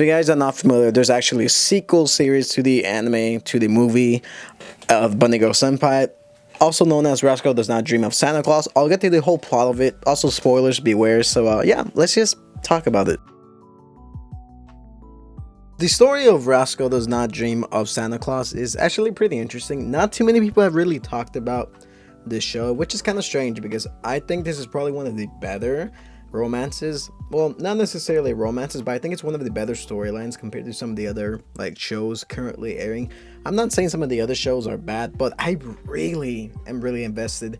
If you guys are not familiar, there's actually a sequel series to the anime, to the movie of Bunny Girl Senpai, also known as Rascal Does Not Dream of Santa Claus. I'll get to the whole plot of it. Also, spoilers, beware. So, yeah, let's just talk about it. The story of Rascal Does Not Dream of Santa Claus is actually pretty interesting. Not too many people have really talked about this show, which is kind of strange because I think this is probably one of the better romances. Well, not necessarily romances, but I think it's one of the better storylines compared to some of the other like shows currently airing. I'm not saying some of the other shows are bad, but I really am really invested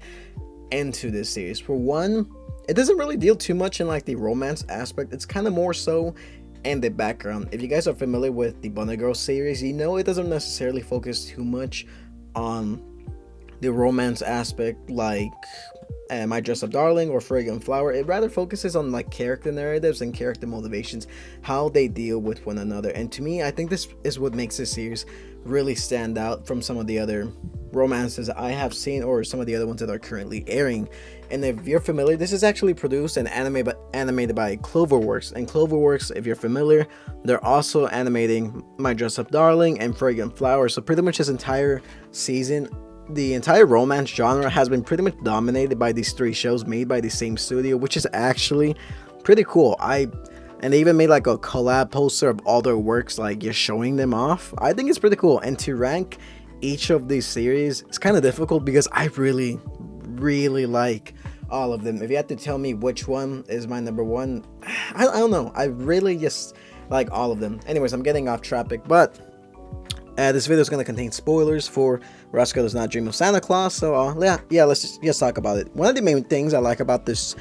into this series. For one, it doesn't really deal too much in like the romance aspect. It's kind of more so in the background. If you guys are familiar with the Bunny Girl series, you know it doesn't necessarily focus too much on the romance aspect like My Dress Up Darling or Fragrant Flower. It rather focuses on like character narratives and character motivations, how they deal with one another. And to me, I think this is what makes this series really stand out from some of the other romances I have seen or some of the other ones that are currently airing. And if you're familiar, this is actually produced and animated by Cloverworks. And Cloverworks, if you're familiar, they're also animating My Dress Up Darling and Fragrant Flower. So pretty much this entire season, the entire romance genre has been pretty much dominated by these three shows made by the same studio, which is actually pretty cool. And they even made like a collab poster of all their works, like just showing them off. I think it's pretty cool. And to rank each of these series, it's kind of difficult because I really like all of them. If you had to tell me which one is my number one, I don't know. I really just like all of them. Anyways, I'm getting off topic, but this video is going to contain spoilers for Rascal Does Not Dream of Santa Claus. So yeah, let's just talk about it. One of the main things I like about this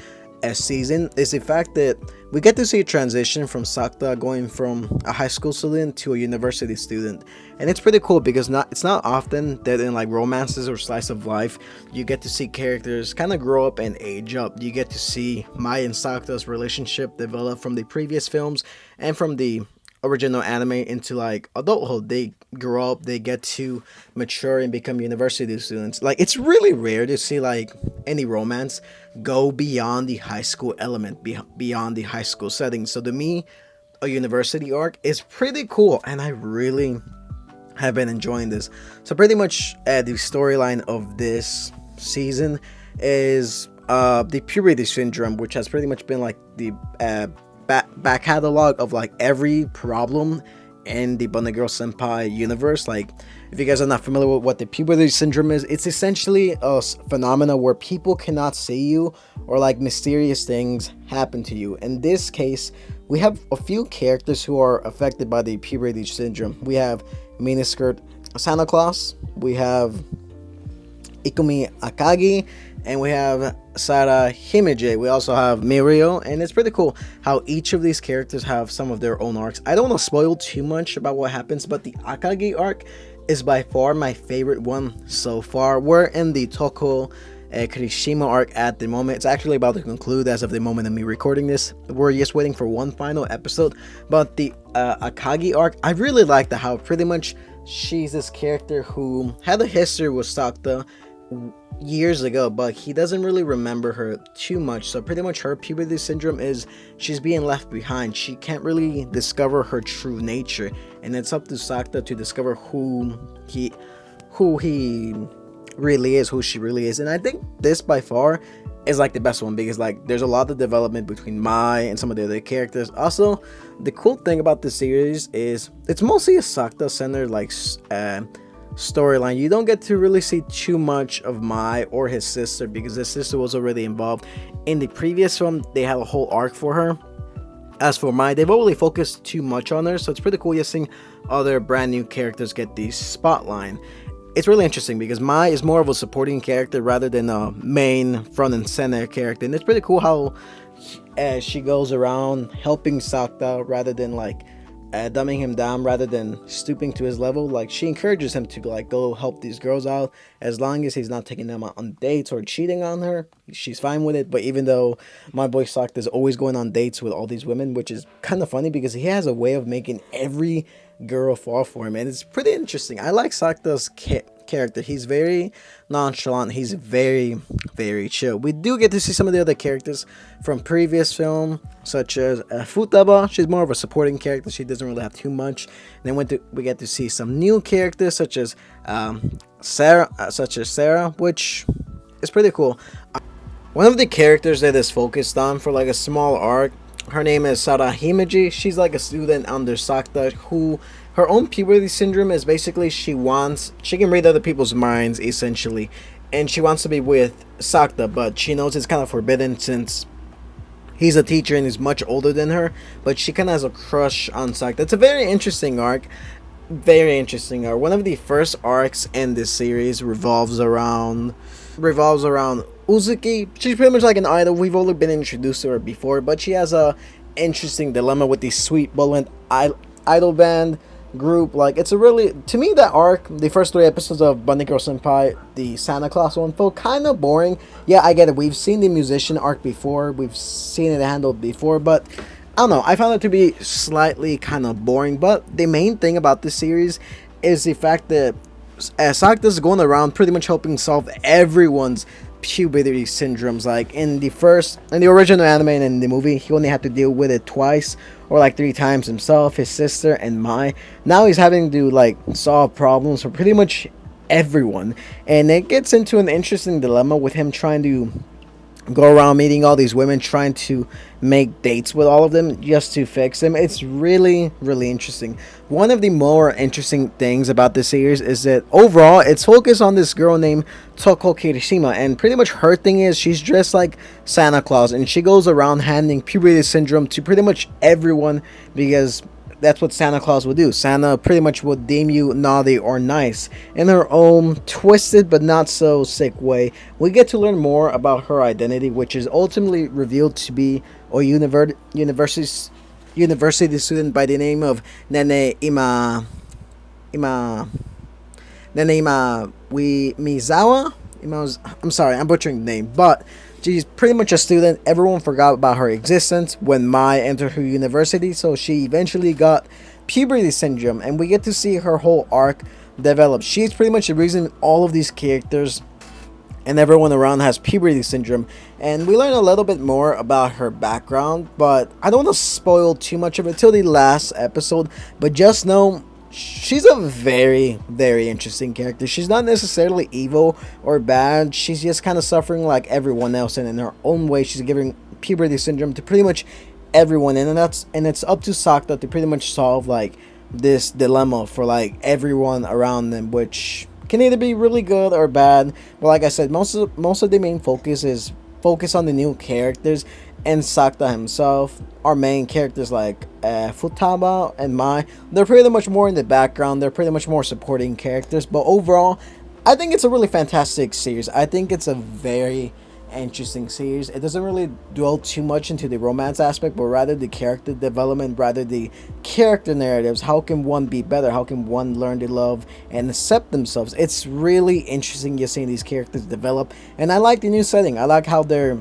season is the fact that we get to see a transition from Sakta going from a high school student to a university student. And it's pretty cool because it's not often that in like romances or slice of life you get to see characters kind of grow up and age up. You get to see Mai and Sakta's relationship develop from the previous films and from the original anime into like adulthood. They grow up, they get to mature and become university students. Like, it's really rare to see like any romance go beyond the high school element, beyond the high school setting. So to me, a university arc is pretty cool, and I really have been enjoying this. So pretty much the storyline of this season is the puberty syndrome, which has pretty much been like the back catalog of like every problem in the Bunny Girl Senpai universe. Like, if you guys are not familiar with what the puberty syndrome is, it's essentially a phenomena where people cannot see you or like mysterious things happen to you. In this case, we have a few characters who are affected by the puberty syndrome. We have Miniskirt Santa Claus, we have Ikumi Akagi, and we have Sara Himije. We also have Mirio, and it's pretty cool how each of these characters have some of their own arcs. I don't want to spoil too much about what happens, but the Akagi arc is by far my favorite one so far. We're in the Toko Kerishima arc at the moment. It's actually about to conclude as of the moment of me recording this. We're just waiting for one final episode. But the Akagi arc, I really like how pretty much she's this character who had a history with Sakta years ago, but he doesn't really remember her too much. So pretty much her puberty syndrome is she's being left behind. She can't really discover her true nature, and it's up to Sakta to discover who he really is, who she really is. And I think this by far is like the best one because like there's a lot of development between Mai and some of the other characters. Also, the cool thing about this series is it's mostly a Sakta centered like storyline. You don't get to really see too much of Mai or his sister because his sister was already involved in the previous film. They had a whole arc for her. As for Mai, they've really focused too much on her, so it's pretty cool just seeing other brand new characters get the spotlight. It's really interesting because Mai is more of a supporting character rather than a main front and center character, and it's pretty cool how she goes around helping Sakta rather than like dumbing him down, rather than stooping to his level. Like, she encourages him to like go help these girls out as long as he's not taking them on dates or cheating on her. She's fine with it. But even though my boy Sakta is always going on dates with all these women, which is kind of funny because he has a way of making every girl fall for him, and it's pretty interesting. I like Sakta's character. He's very nonchalant. He's very chill. We do get to see some of the other characters from previous film, such as Futaba. She's more of a supporting character. She doesn't really have too much. And then we get to see some new characters, such as Sarah, which is pretty cool. One of the characters that is focused on for like a small arc, her name is Sarahimeji. She's like a student under Sakta who her own puberty syndrome is basically she can read other people's minds essentially, and she wants to be with Sakta, but she knows it's kind of forbidden since he's a teacher and he's much older than her, but she kind of has a crush on Sakta. It's a very interesting arc. Very interesting arc. One of the first arcs in this series revolves around Uzuki. She's pretty much like an idol. We've only been introduced to her before, but she has a interesting dilemma with the sweet bullet idol band group. Like, it's a really, to me, that arc, the first 3 episodes of Bunny Girl Senpai, the Santa Claus one, felt kind of boring. Yeah, I get it. We've seen the musician arc before. We've seen it handled before, but I don't know. I found it to be slightly kind of boring. But the main thing about this series is the fact that Sakta's going around pretty much helping solve everyone's puberty syndromes. Like in the original anime and in the movie, he only had to deal with it twice or like 3 times himself, his sister, and Mai. Now he's having to like solve problems for pretty much everyone, and it gets into an interesting dilemma with him trying to go around meeting all these women, trying to make dates with all of them just to fix them. It's really interesting. One of the more interesting things about this series is that overall it's focused on this girl named Toko Kerishima, and pretty much her thing is she's dressed like Santa Claus and she goes around handing puberty syndrome to pretty much everyone because that's what Santa Claus would do. Santa pretty much would deem you naughty or nice in her own twisted but not so sick way. We get to learn more about her identity, which is ultimately revealed to be a university student by the name of Nene Mizawa. I'm sorry, I'm butchering the name, but she's pretty much a student. Everyone forgot about her existence when Mai entered her university, so she eventually got puberty syndrome, and we get to see her whole arc develop. She's pretty much the reason all of these characters and everyone around has puberty syndrome, and we learn a little bit more about her background, but I don't want to spoil too much of it till the last episode. But just know she's a very interesting character. She's not necessarily evil or bad. She's just kind of suffering like everyone else, and in her own way she's giving puberty syndrome to pretty much everyone, and it's up to Sakta to pretty much solve like this dilemma for like everyone around them, which can either be really good or bad. But like I said, most of the main focus is on the new characters and Sakta himself. Our main characters like Futaba and Mai, they're pretty much more in the background. They're pretty much more supporting characters. But overall, I think it's a really fantastic series. I think it's a very interesting series. It doesn't really dwell too much into the romance aspect, but rather the character development, rather the character narratives. How can one be better? How can one learn to love and accept themselves? It's really interesting just seeing these characters develop, and I like the new setting. I like how they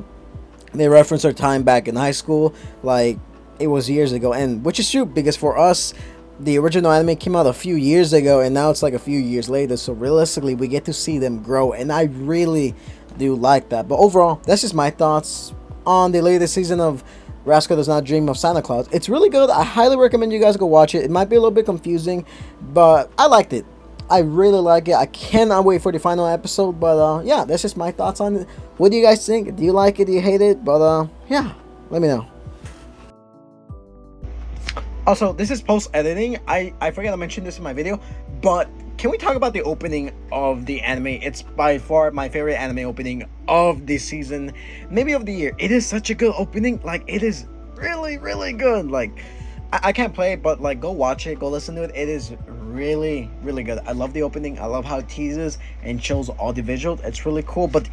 reference their time back in high school, like it was years ago, and which is true because for us, the original anime came out a few years ago, and now it's like a few years later. So realistically, we get to see them grow, and I really do like that. But overall, that's just my thoughts on the latest season of Rascal Does Not Dream of Santa Claus. It's really good. I highly recommend you guys go watch it. It might be a little bit confusing, but I liked it. I really like it. I cannot wait for the final episode. But yeah, that's just my thoughts on it. What do you guys think? Do you like it? Do you hate it? But yeah, let me know. Also, this is post editing. I forgot to mention this in my video, but can we talk about the opening of the anime? It's by far my favorite anime opening of this season, maybe of the year. It is such a good opening. Like, it is really good. Like, I can't play it, but like, go watch it, go listen to it. It is really good. I love the opening. I love how it teases and shows all the visuals. It's really cool. But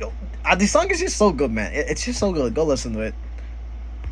the song is just so good, man. It's just so good. Go listen to it.